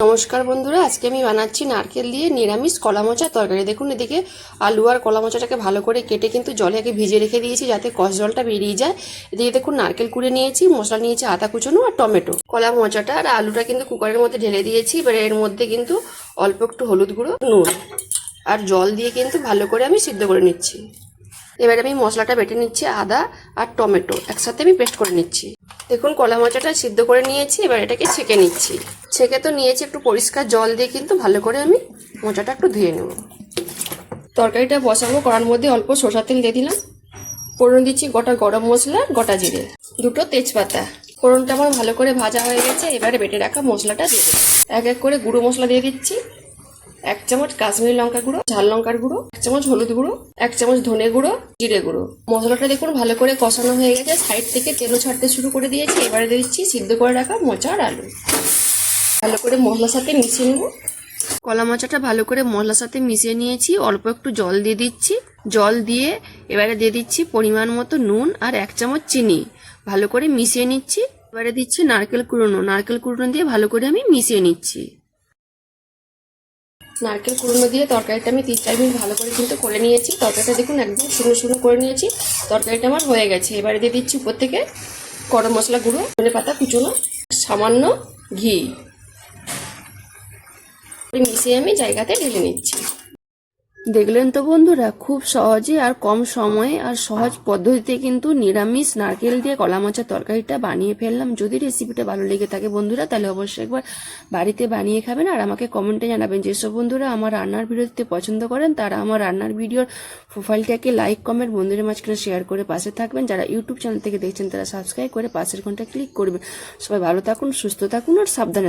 নমস্কার বন্ধুরা, আজকে আমি বানাচ্ছি নারকেল দিয়ে নিরামিষ কলা মোচার তরকারি। দেখুন এদিকে আলু আর কলা মোচাটাকে ভালো করে কেটে কিন্তু জলে আগে ভিজিয়ে রেখে দিয়েছি যাতে কষ জলটা বেরিয়ে যায়। এদিকে দেখুন নারকেল কুড়ে নিয়েছি, মশলা নিয়েছি আদা কুচনো আর টমেটো। কলা মোচাটা আর আলুটা কিন্তু কুকারের মধ্যে ঢেলে দিয়েছি। এবার এর মধ্যে কিন্তু অল্প একটু হলুদ গুঁড়ো, নুন আর জল দিয়ে কিন্তু ভালো করে আমি সিদ্ধ করে নিচ্ছি। এবার আমি মশলাটা বেটে নিচ্ছি, আদা আর টমেটো একসাথে আমি পেস্ট করে নিচ্ছি। দেখুন কলা মোচাটা সিদ্ধ করে নিয়েছি, এবার এটাকে ছেঁকে নিচ্ছি। ছেঁকে তো নিয়েছি, একটু পরিষ্কার জল দিয়ে কিন্তু ভালো করে আমি মোচাটা একটু ধুয়ে নেব। তরকারিটা বসাবো, কড়ার মধ্যে অল্প সরষের তেল দিয়ে দিলাম। ফোড়ন দিচ্ছি গোটা গরম মশলা, গোটা জিরে, দুটো তেজপাতা। ফোড়নটা আমার ভালো করে ভাজা হয়ে গেছে, এবারে বেটে রাখা মশলাটা দিয়ে দেবো। এক এক করে গুঁড়ো মশলা দিয়ে দিচ্ছি। 1 চামচ কাশ্মীরি লঙ্কা গুঁড়ো, ঝাল লঙ্কার গুঁড়ো, 1 চামচ হলুদ গুঁড়ো, 1 চামচ ধনে গুঁড়ো, জিরে গুঁড়ো। মশলাটা দেখুন ভালো করে কষানো হয়ে গেছে, সাইড থেকে তেলও ছাড়তে শুরু করে দিয়েছি। এবারে দিয়ে দিচ্ছি সিদ্ধ করে রাখা মোচা আর আলু। ভালো করে মশলার সাথে মিশিয়ে নেব। কলা মোচাটা ভালো করে মশলার সাথে মিশিয়ে নিয়েছি, অল্প একটু জল দিয়ে দিচ্ছি। জল দিয়ে এবারে দিয়ে দিচ্ছি পরিমাণ মতো নুন আর 1 চামচ চিনি। ভালো করে মিশিয়ে নিচ্ছি। এবারে দিচ্ছি নারকেল কুড়নো দিয়ে ভালো করে আমি মিশিয়ে নিচ্ছি। নারকেল কুড়নো দিয়ে তরকারিটা আমি 3-4 মিনিট ভালো করে কিন্তু করে নিয়েছি। তরকারিটা দেখুন একদম শুকনো শুকনো করে নিয়েছি। তরকারিটা আমার হয়ে গেছে। এবারে দিয়ে দিচ্ছি উপর থেকে গরম মশলা গুঁড়ো, ধনে পাতা কুচনো, সামান্য ঘি মিশিয়ে আমি জায়গাতে ঢেলে নিচ্ছি। দেখলেন তো বন্ধুরা, খুব সহজে আর কম সময়ে আর সহজ পদ্ধতিতে কিন্তু নিরামিষ নারকেল দিয়ে কলা মোচার তরকারিটা বানিয়ে ফেললাম। যদি রেসিপিটা ভালো লেগে থাকে বন্ধুরা, তাহলে অবশ্যই একবার বাড়িতে বানিয়ে খাবেন আর আমাকে কমেন্টে জানাবেন। যেসব বন্ধুরা আমার রান্নার ভিডিও দিতে পছন্দ করেন তারা আমার রান্নার ভিডিওর প্রোফাইলটাকে লাইক কমেন্ট বন্ধুদের মাঝখানে শেয়ার করে পাশে থাকবেন। যারা ইউটিউব চ্যানেল থেকে দেখছেন তারা সাবস্ক্রাইব করে পাশের ঘন্টা ক্লিক করবেন। সবাই ভালো থাকুন, সুস্থ থাকুন আর সাবধানে